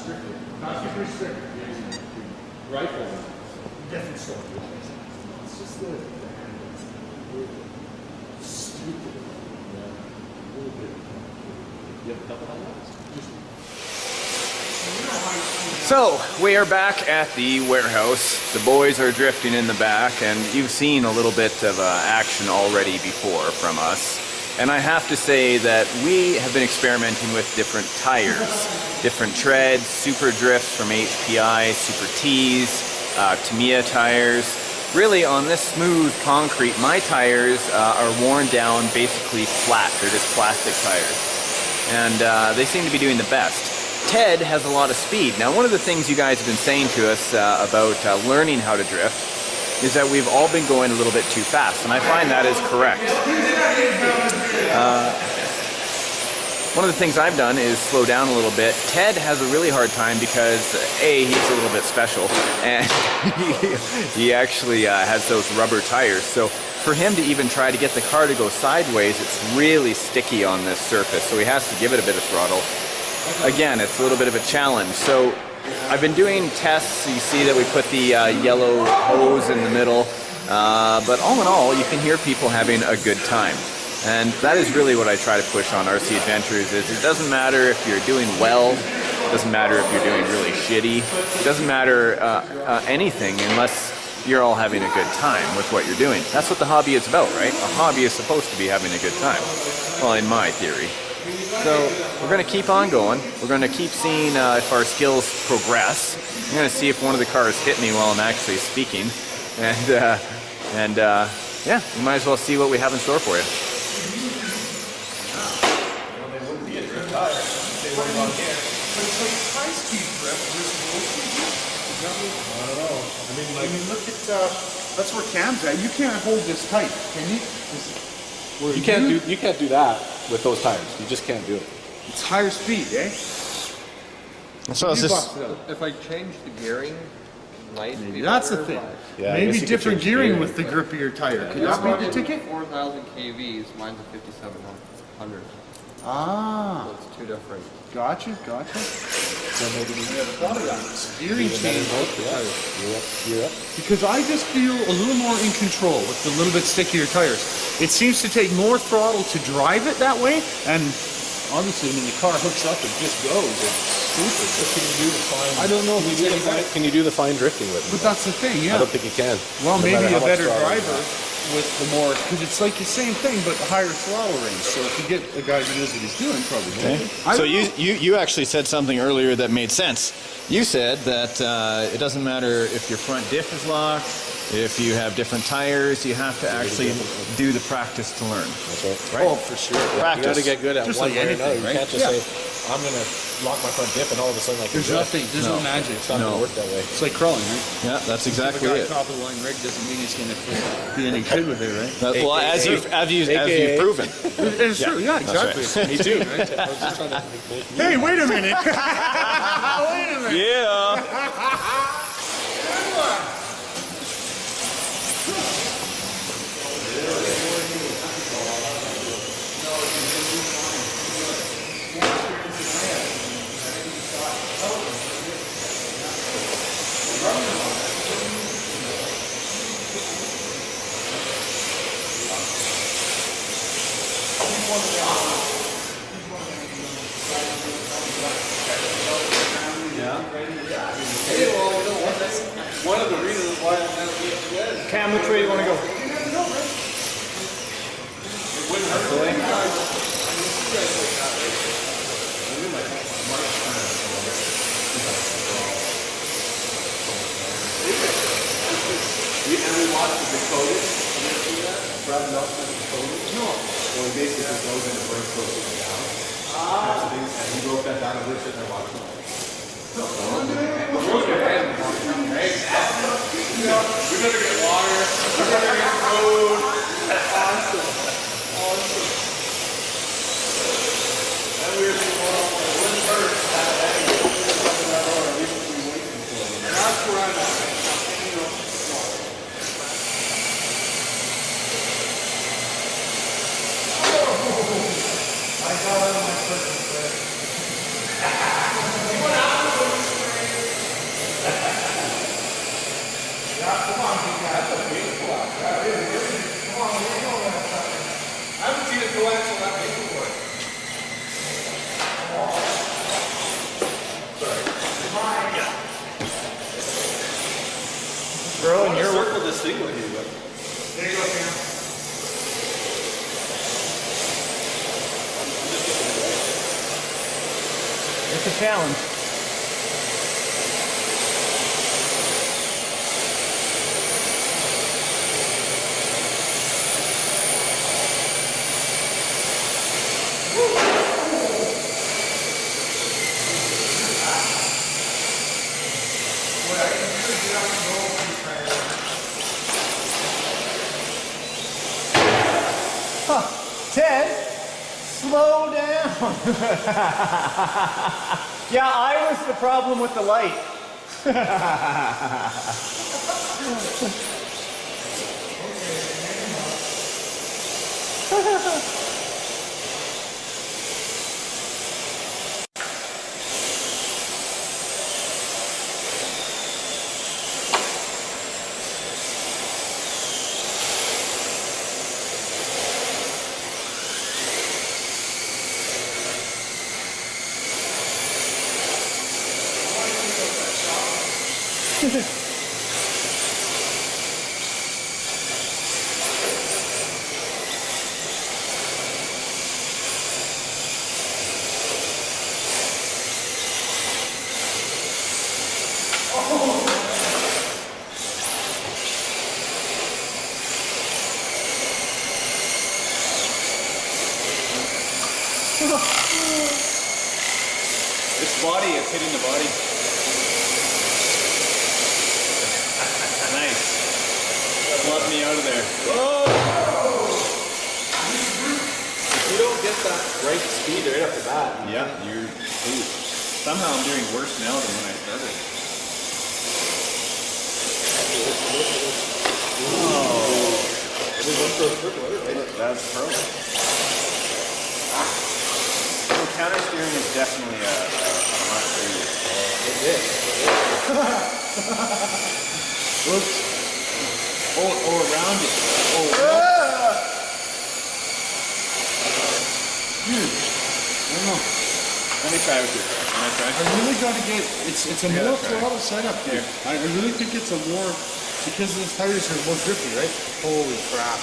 restricted. Not super restricted. Rifle. Different story. It's just the handle. Stupid. Yeah. A little bit. You have a couple highlights? So, we are back at the warehouse. The boys are drifting in the back, and you've seen a little bit of action already before from us. And I have to say that we have been experimenting with different tires, different treads, super drifts from HPI, super T's, Tamiya tires. Really, on this smooth concrete, my tires are worn down basically flat. They're just plastic tires. And they seem to be doing the best. Ted has a lot of speed. Now, one of the things you guys have been saying to us about learning how to drift is that we've all been going a little bit too fast, and I find that is correct. One of the things I've done is slow down a little bit. Ted has a really hard time because, A, he's a little bit special, and he actually has those rubber tires. So for him to even try to get the car to go sideways, it's really sticky on this surface, so he has to give it a bit of throttle. Again, it's a little bit of a challenge. So I've been doing tests. You see that we put the yellow hose in the middle. But all in all, you can hear people having a good time. And that is really what I try to push on RC Adventures is it doesn't matter if you're doing well, it doesn't matter if you're doing really shitty, it doesn't matter anything unless you're all having a good time with what you're doing. That's what the hobby is about, right? A hobby is supposed to be having a good time. Well, in my theory. So we're going to keep on going. We're going to keep seeing if our skills progress. I'm going to see if one of the cars hit me while I'm actually speaking. And yeah, we might as well see what we have in store for you. Well, they wouldn't be a drift tire if they were on here. But it's like high-speed drift versus low-speed drift. I don't know. I mean, look at, that's where Cam's at. You can't hold this tight, can you? You can't do that with those tires. You just can't do it. It's higher speed, eh? So is this... If I change the gearing, might be That's the better, thing. but Yeah, I Maybe guess you could different change the gearing gearing. with the grippier tire. Could it's that be the ticket? 4,000 kVs, mine's a 5,700. Ah, So it's two different. gotcha. So maybe you never thought of that. Gearing change. You're up. Because I just feel a little more in control with the little bit stickier tires. It seems to take more throttle to drive it that way, and obviously when the car hooks up, it just goes. It's stupid. Can you do the fine? I don't know if it's any better. Can you do the fine drifting with But it? that's the thing, yeah. I don't think you can. Well, No maybe matter a how much better throttle you driver with the more, because it's like the same thing, but higher throttle range. So if you get a guy who knows what he's doing, probably. So you actually said something earlier that made sense. You said that it doesn't matter if your front diff is locked, if you have different tires, you have to actually do the practice to learn. That's right. Oh, for sure. Practice. You got to get good at Just one like way or anything, another. You right? can't just Yeah. say, I'm going to lock my front diff and all of a sudden I can There's drift. nothing, there's no magic. It's not going to work that way. It's like crawling, right? Yeah, that's exactly If a it. guy top of the line rig doesn't mean he's going to be any good with it, right? Well, as you've proven. It's true, yeah, exactly. Me too, right? I was just trying to make you. Hey, wait a minute. Wait a minute. Yeah. One of the reasons why I'm not good. Cam, which way do you want to go? We watched the Dakota. Brad Nelson Dakota. No. So he basically just goes in and burns close to the down. And he broke that down and we're sitting there watching. We better get water. We better get food. Awesome. And we were thinking, well, wouldn't hurt to have that. That's where I'm at. I got out of my person, seeing what you got. There you go, Cam. It's a challenge. Ted, slow down. Yeah, I was the problem with the light. This body, it's hitting the body. Nice. Let me out of there. If you don't get that right speed right off the bat, Yeah, you're. Ooh. Somehow I'm doing worse now than when I started. That's pro. Counter steering is definitely a must for you. Oops. Oh, around it. Oh, Dude, I don't know. let me try with you. Can I try? I really got to get, it's a Yeah, more that's right. throttle setup here. I really think it's a more, because this tires are more drifty, right? Holy crap.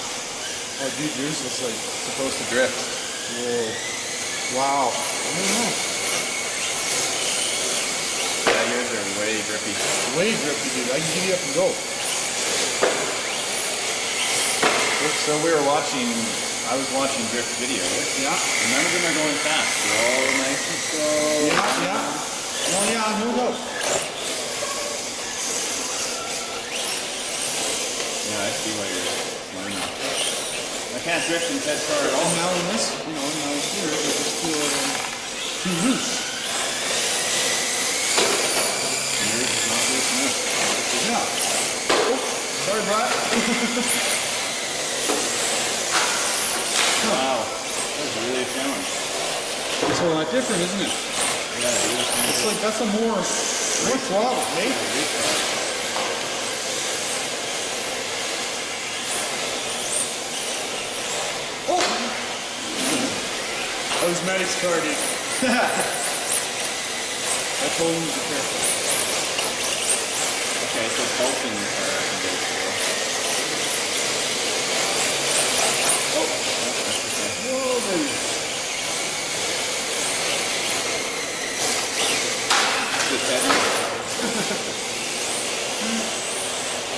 Oh, dude, yours is like Supposed to drift. whoa. Wow. I don't know. Yeah, yours are way drippy. Way drifty, dude. I can get you up and go. So I was watching drift videos. Yeah. None of them are going fast. They're all nice and slow. Yeah. Oh, yeah, no doubt. Yeah, I see why you're learning. I can't drift in Ted's car at all. And now in this, now here, I just feel too loose. Yours is not loose enough. Yeah. Oh, sorry, Brad. Wow, that's really a challenge. It's a lot different, isn't it? Yeah, it is. It's like, that's a more throttle, eh? Oh! That was Maddie's car, dude. I told him to be careful. Okay, so both in the car I can go slow. Oh, that's okay. Whoa, baby. Just heavy.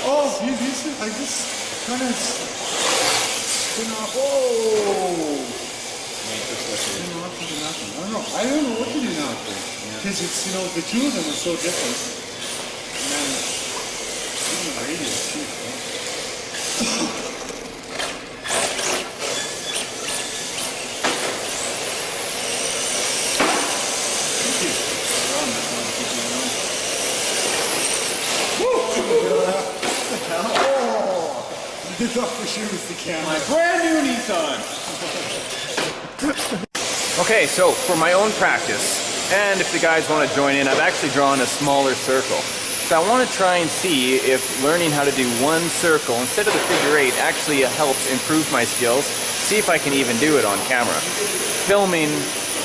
Oh, I just kind of spin off. Whoa! Spin off into nothing. I don't know what to do now. Because it's, the two of them are so different. And then, even the radius too. Thank you. Oh! I thought for sure it was the camera. My brand new Nissan. Okay, so for my own practice, and if the guys want to join in, I've actually drawn a smaller circle. So I want to try and see if learning how to do one circle instead of the figure eight actually helps improve my skills, see if I can even do it on camera. Filming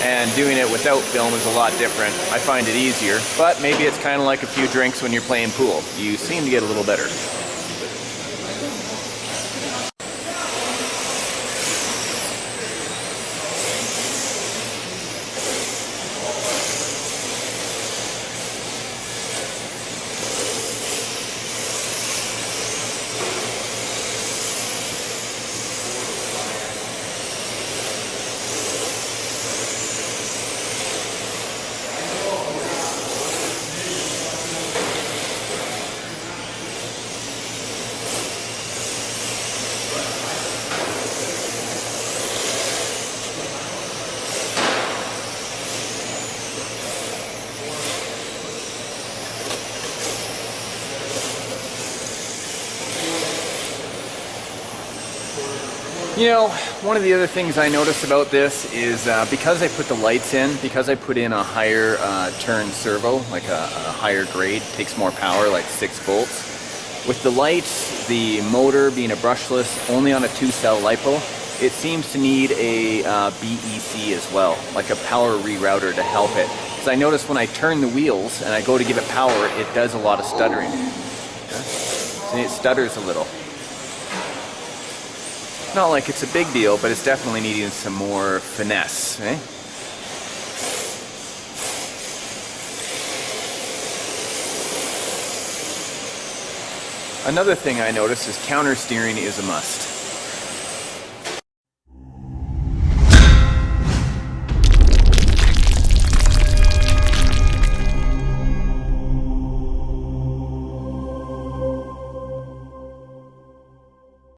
and doing it without film is a lot different. I find it easier, but maybe it's kind of like a few drinks when you're playing pool. You seem to get a little better. You know, one of the other things I noticed about this is because I put the lights in, because I put in a higher turn servo, like a higher grade, takes more power, like 6 volts. With the lights, the motor being a brushless, only on a 2-cell LiPo, it seems to need a BEC as well, like a power rerouter to help it. Because I notice when I turn the wheels and I go to give it power, it does a lot of stuttering. See, it stutters a little. Not like it's a big deal, but it's definitely needing some more finesse, eh? Another thing I noticed is counter steering is a must.